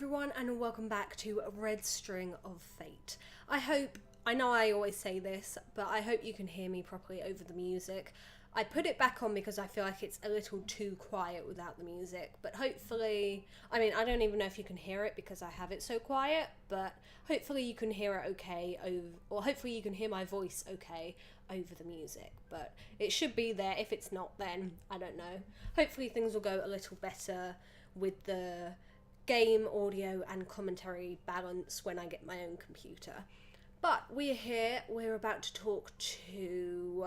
everyone, and welcome back to Red String of Fate. I know I always say this, but I hope you can hear me properly over the music. I put it back on because I feel like it's a little too quiet without the music, but hopefully, I don't even know if you can hear it because I have it so quiet, but hopefully you can hear it okay, or hopefully you can hear my voice okay over the music, but it should be there. If it's not, then I don't know. Hopefully things will go a little better with the game, audio and commentary balance when I get my own computer. But we're here, we're about to talk to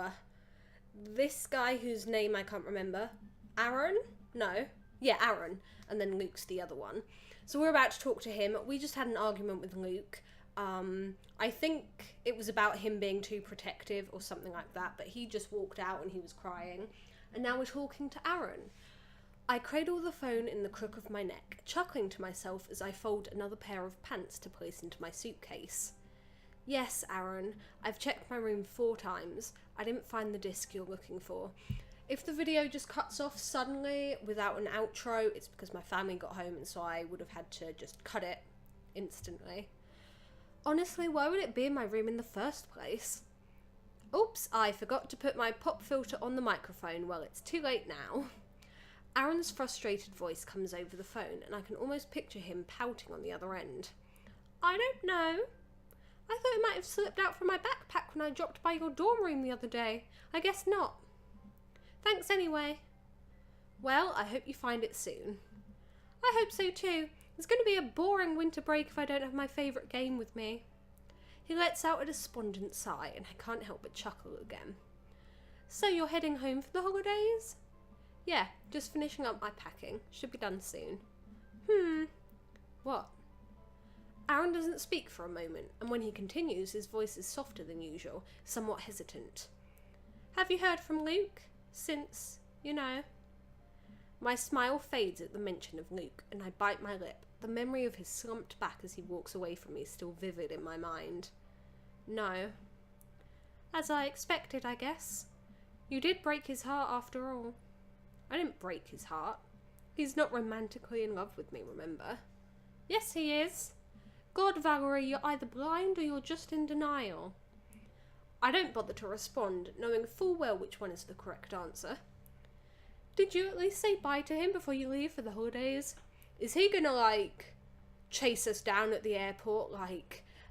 this guy whose name I can't remember. Aaron? No. Yeah, Aaron. And then Luke's the other one. So we're about to talk to him. We just had an argument with Luke. I think it was about him being too protective or something like that, but he just walked out and he was crying. And now we're talking to Aaron. I cradle the phone in the crook of my neck, chuckling to myself as I fold another pair of pants to place into my suitcase. Yes, Aaron, I've checked my room 4 times. I didn't find the disc you're looking for. If the video just cuts off suddenly without an outro, it's because my family got home and so I would have had to just cut it instantly. Honestly, why would it be in my room in the first place? Oops, I forgot to put my pop filter on the microphone. Well, it's too late now. Aaron's frustrated voice comes over the phone, and I can almost picture him pouting on the other end. I don't know. I thought it might have slipped out from my backpack when I dropped by your dorm room the other day. I guess not. Thanks anyway. Well, I hope you find it soon. I hope so too. It's going to be a boring winter break if I don't have my favourite game with me. He lets out a despondent sigh, and I can't help but chuckle again. So you're heading home for the holidays? Yeah, just finishing up my packing. Should be done soon. What? Aaron doesn't speak for a moment, and when he continues, his voice is softer than usual, somewhat hesitant. Have you heard from Luke? Since, you know. My smile fades at the mention of Luke, and I bite my lip, the memory of his slumped back as he walks away from me still vivid in my mind. No. As I expected, I guess. You did break his heart after all. I didn't break his heart. He's not romantically in love with me, remember? Yes, he is. God, Valerie, you're either blind or you're just in denial. I don't bother to respond, knowing full well which one is the correct answer. Did you at least say bye to him before you leave for the holidays? Is he gonna, chase us down at the airport,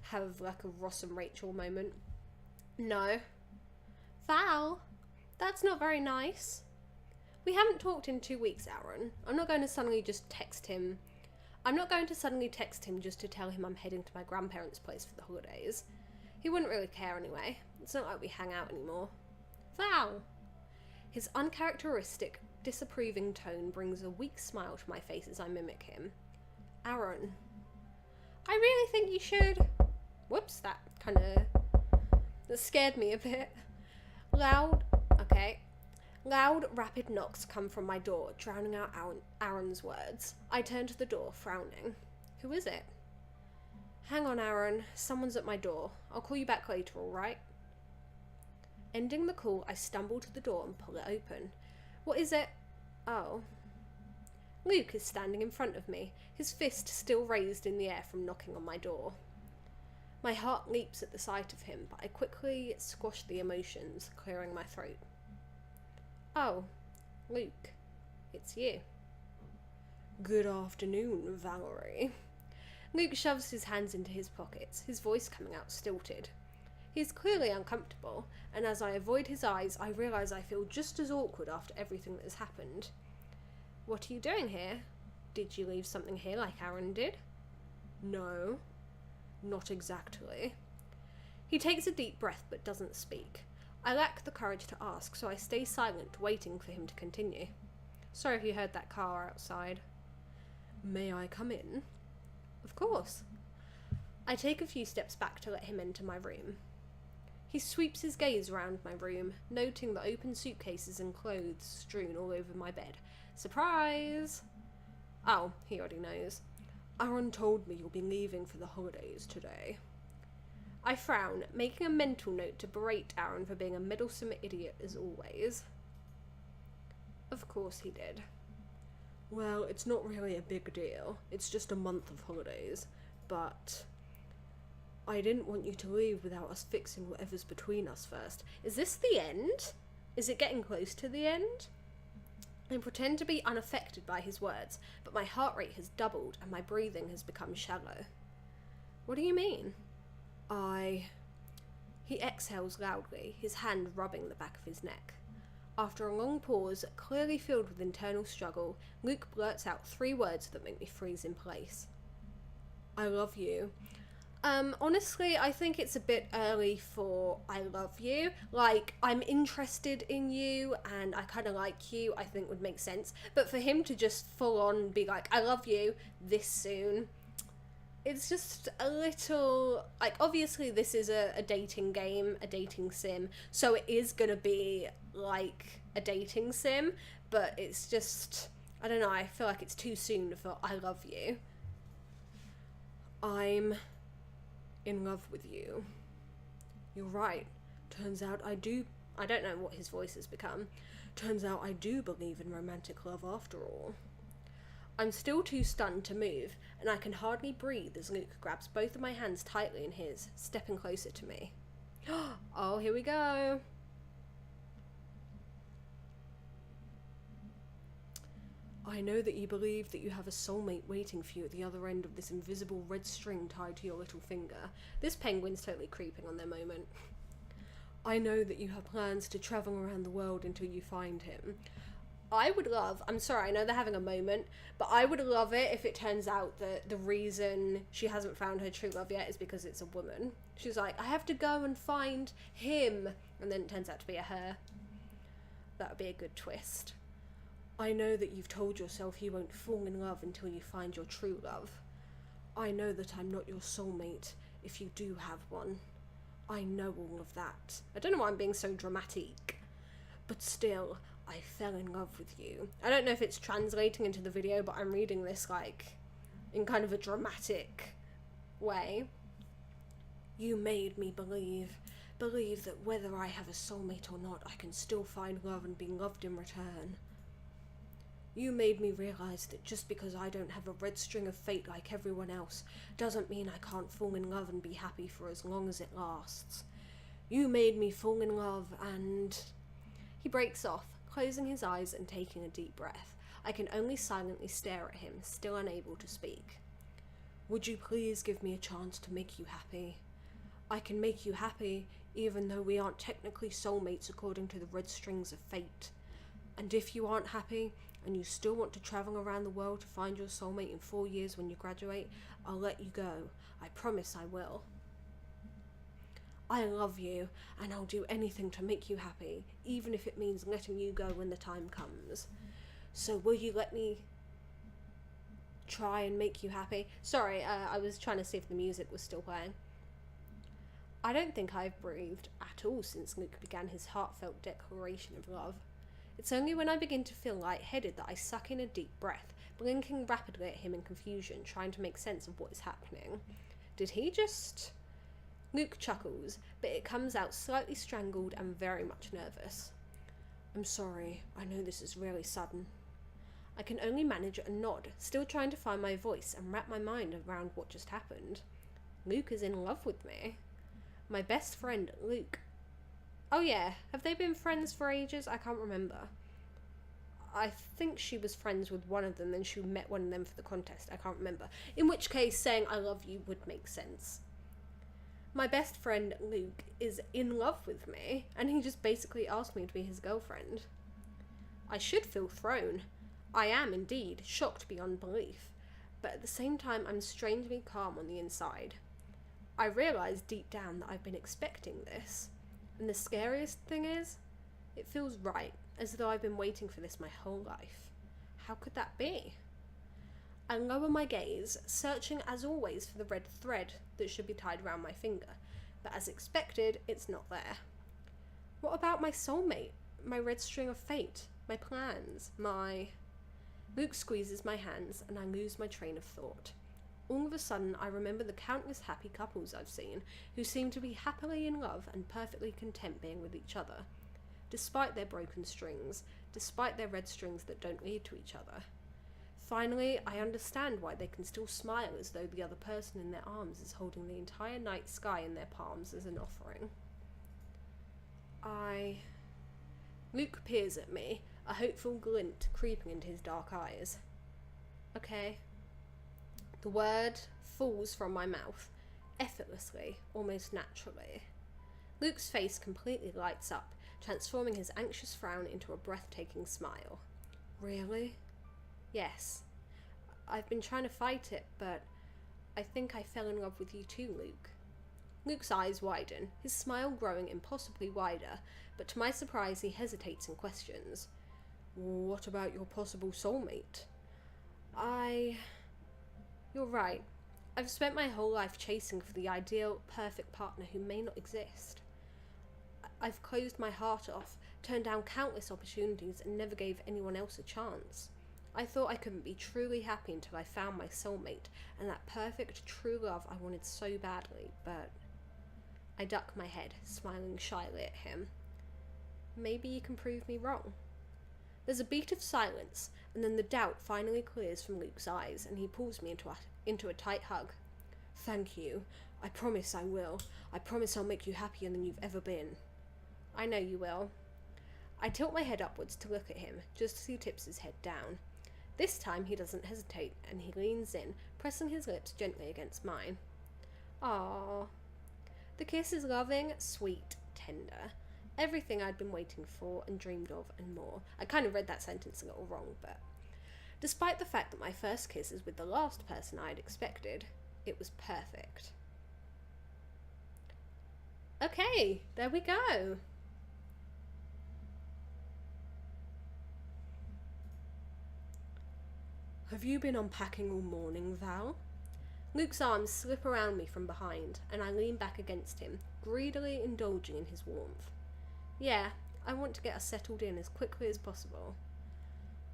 have, a Ross and Rachel moment? No. Val, that's not very nice. We haven't talked in 2 weeks, Aaron. I'm not going to suddenly text him just to tell him I'm heading to my grandparents' place for the holidays. He wouldn't really care anyway. It's not like we hang out anymore. Val! His uncharacteristic, disapproving tone brings a weak smile to my face as I mimic him. Aaron. I really think you should... Whoops, that scared me a bit. Loud, rapid knocks come from my door, drowning out Aaron's words. I turn to the door, frowning. Who is it? Hang on, Aaron. Someone's at my door. I'll call you back later, alright? Ending the call, I stumble to the door and pull it open. What is it? Oh. Luke is standing in front of me, his fist still raised in the air from knocking on my door. My heart leaps at the sight of him, but I quickly squash the emotions, clearing my throat. Oh, Luke, it's you. Good afternoon, Valerie. Luke shoves his hands into his pockets, his voice coming out stilted. He's clearly uncomfortable, and as I avoid his eyes, I realise I feel just as awkward after everything that has happened. What are you doing here? Did you leave something here like Aaron did? No, not exactly. He takes a deep breath but doesn't speak. I lack the courage to ask, so I stay silent, waiting for him to continue. Sorry if you heard that car outside. May I come in? Of course. I take a few steps back to let him enter my room. He sweeps his gaze around my room, noting the open suitcases and clothes strewn all over my bed. Surprise! Oh, he already knows. Aaron told me you'll be leaving for the holidays today. I frown, making a mental note to berate Aaron for being a meddlesome idiot as always. Of course he did. Well, it's not really a big deal. It's just a month of holidays. But I didn't want you to leave without us fixing whatever's between us first. Is this the end? Is it getting close to the end? I pretend to be unaffected by his words, but my heart rate has doubled and my breathing has become shallow. What do you mean? He exhales loudly, his hand rubbing the back of his neck. After a long pause, clearly filled with internal struggle, Luke blurts out 3 words that make me freeze in place. I love you. Honestly, I think it's a bit early for I love you. Like, I'm interested in you and I kind of like you, I think would make sense. But for him to just full on be like, I love you this soon, it's just a little, like, obviously this is a dating game, a dating sim, so it is gonna be like a dating sim, but it's just, I don't know, I feel like it's too soon for I love you. I'm in love with you. You're right. Turns out I don't know what his voice has become. Turns out I do believe in romantic love after all. I'm still too stunned to move, and I can hardly breathe as Luke grabs both of my hands tightly in his, stepping closer to me. Oh, here we go. I know that you believe that you have a soulmate waiting for you at the other end of this invisible red string tied to your little finger. This penguin's totally creeping on their moment. I know that you have plans to travel around the world until you find him. I'm sorry, I know they're having a moment, but I would love it if it turns out that the reason she hasn't found her true love yet is because it's a woman. She's like, I have to go and find him, and then it turns out to be a her. That would be a good twist. I know that you've told yourself you won't fall in love until you find your true love. I know that I'm not your soulmate if you do have one. I know all of that. I don't know why I'm being so dramatic. But still, I fell in love with you. I don't know if it's translating into the video, but I'm reading this like in kind of a dramatic way. You made me believe that whether I have a soulmate or not, I can still find love and be loved in return. You made me realize that just because I don't have a red string of fate like everyone else doesn't mean I can't fall in love and be happy for as long as it lasts. You made me fall in love and... He breaks off, closing his eyes and taking a deep breath. I can only silently stare at him, still unable to speak. Would you please give me a chance to make you happy? I can make you happy even though we aren't technically soulmates according to the red strings of fate. And if you aren't happy, and you still want to travel around the world to find your soulmate in 4 years when you graduate, I'll let you go. I promise I will. I love you, and I'll do anything to make you happy, even if it means letting you go when the time comes. So will you let me try and make you happy? Sorry, I was trying to see if the music was still playing. I don't think I've breathed at all since Luke began his heartfelt declaration of love. It's only when I begin to feel lightheaded that I suck in a deep breath, blinking rapidly at him in confusion, trying to make sense of what is happening. Did he just... Luke chuckles, but it comes out slightly strangled and very much nervous. I'm sorry, I know this is really sudden. I can only manage a nod, still trying to find my voice and wrap my mind around what just happened. Luke is in love with me. My best friend, Luke. Oh yeah, have they been friends for ages? I can't remember. I think she was friends with one of them, then she met one of them for the contest. I can't remember. In which case, saying I love you would make sense. My best friend, Luke, is in love with me, and he just basically asked me to be his girlfriend. I should feel thrown. I am, indeed, shocked beyond belief. But at the same time, I'm strangely calm on the inside. I realise deep down that I've been expecting this. And the scariest thing is, it feels right, as though I've been waiting for this my whole life. How could that be? I lower my gaze, searching as always for the red thread that should be tied around my finger, but as expected, it's not there. What about my soulmate, my red string of fate, my plans, my... Luke squeezes my hands and I lose my train of thought. All of a sudden, I remember the countless happy couples I've seen who seem to be happily in love and perfectly content being with each other, despite their broken strings, despite their red strings that don't lead to each other. Finally, I understand why they can still smile as though the other person in their arms is holding the entire night sky in their palms as an offering. Luke peers at me, a hopeful glint creeping into his dark eyes. Okay. The word falls from my mouth, effortlessly, almost naturally. Luke's face completely lights up, transforming his anxious frown into a breathtaking smile. Really? Yes. I've been trying to fight it, but I think I fell in love with you too, Luke. Luke's eyes widen, his smile growing impossibly wider, but to my surprise he hesitates and questions. What about your possible soulmate? You're right. I've spent my whole life chasing for the ideal, perfect partner who may not exist. I've closed my heart off, turned down countless opportunities, and never gave anyone else a chance. I thought I couldn't be truly happy until I found my soulmate, and that perfect, true love I wanted so badly, but... I duck my head, smiling shyly at him. Maybe you can prove me wrong. There's a beat of silence, and then the doubt finally clears from Luke's eyes, and he pulls me into a tight hug. Thank you. I promise I will. I promise I'll make you happier than you've ever been. I know you will. I tilt my head upwards to look at him, just as he tips his head down. This time he doesn't hesitate, and he leans in, pressing his lips gently against mine. Aww. The kiss is loving, sweet, tender. Everything I'd been waiting for and dreamed of and more. I kind of read that sentence a little wrong, but... Despite the fact that my first kiss is with the last person I'd expected, it was perfect. Okay, there we go. Have you been unpacking all morning, Val? Luke's arms slip around me from behind, and I lean back against him, greedily indulging in his warmth. Yeah, I want to get us settled in as quickly as possible.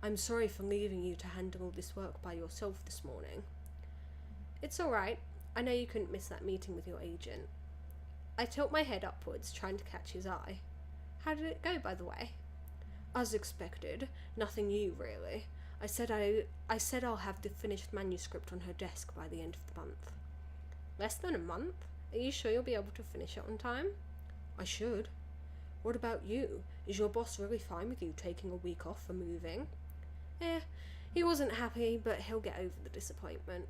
I'm sorry for leaving you to handle all this work by yourself this morning. It's alright. I know you couldn't miss that meeting with your agent. I tilt my head upwards, trying to catch his eye. How did it go, by the way? As expected. Nothing new, really. I said I'll have the finished manuscript on her desk by the end of the month. Less than a month? Are you sure you'll be able to finish it on time? I should. What about you? Is your boss really fine with you taking a week off for moving? He wasn't happy, but he'll get over the disappointment.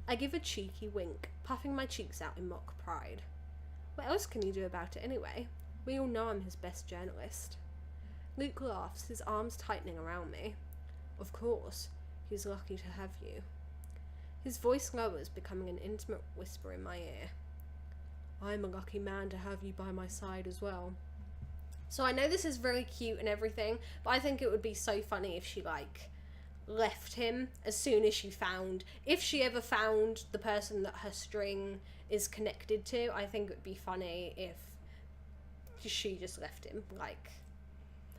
I give a cheeky wink, puffing my cheeks out in mock pride. What else can you do about it anyway? We all know I'm his best journalist. Luke laughs, his arms tightening around me. Of course, he's lucky to have you. His voice lowers, becoming an intimate whisper in my ear. I'm a lucky man to have you by my side as well. So I know this is very cute and everything, but I think it would be so funny if she, left him as soon as she found... If she ever found the person that her string is connected to, I think it would be funny if she just left him,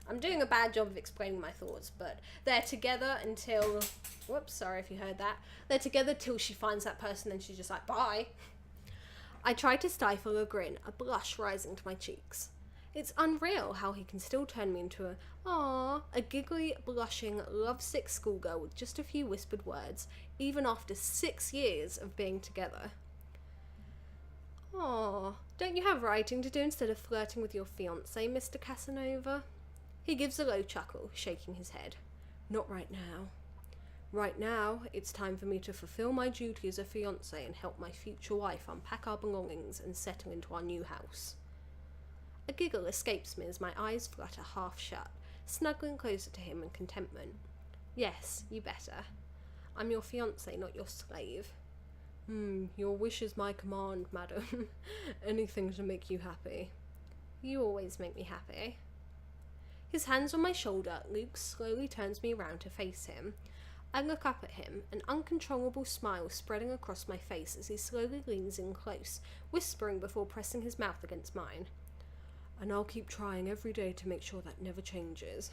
I'm doing a bad job of explaining my thoughts, but they're together until... Whoops, sorry if you heard that. They're together till she finds that person and she's just like, bye. I try to stifle a grin, a blush rising to my cheeks. It's unreal how he can still turn me into a giggly, blushing, lovesick schoolgirl with just a few whispered words, even after 6 years of being together. Aw, don't you have writing to do instead of flirting with your fiancé, Mr. Casanova? He gives a low chuckle, shaking his head. Not right now. Right now, it's time for me to fulfill my duty as a fiancé and help my future wife unpack our belongings and settle into our new house. A giggle escapes me as my eyes flutter half shut, snuggling closer to him in contentment. Yes, you better. I'm your fiancé, not your slave. Your wish is my command, madam. Anything to make you happy. You always make me happy. His hands on my shoulder, Luke slowly turns me around to face him. I look up at him, an uncontrollable smile spreading across my face as he slowly leans in close, whispering before pressing his mouth against mine. And I'll keep trying every day to make sure that never changes.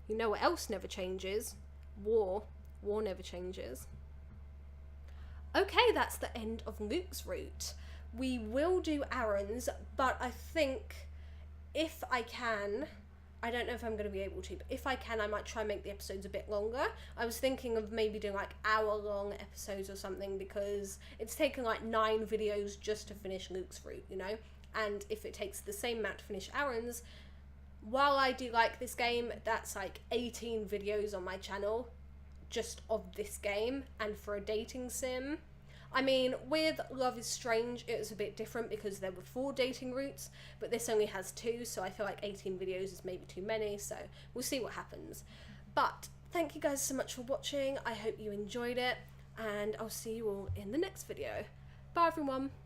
You know what else never changes? War. War never changes. Okay, that's the end of Luke's route. We will do Aaron's, but I think, if I can, I don't know if I'm going to be able to, but if I can, I might try and make the episodes a bit longer. I was thinking of maybe doing like hour-long episodes or something, because it's taken like 9 videos just to finish Luke's route, you know? And if it takes the same amount to finish Aaron's, while I do like this game, that's like 18 videos on my channel just of this game. And for a dating sim, I mean, with Love is Strange, it was a bit different because there were 4 dating routes, but this only has 2, so I feel like 18 videos is maybe too many, so we'll see what happens. But thank you guys so much for watching. I hope you enjoyed it, and I'll see you all in the next video. Bye everyone!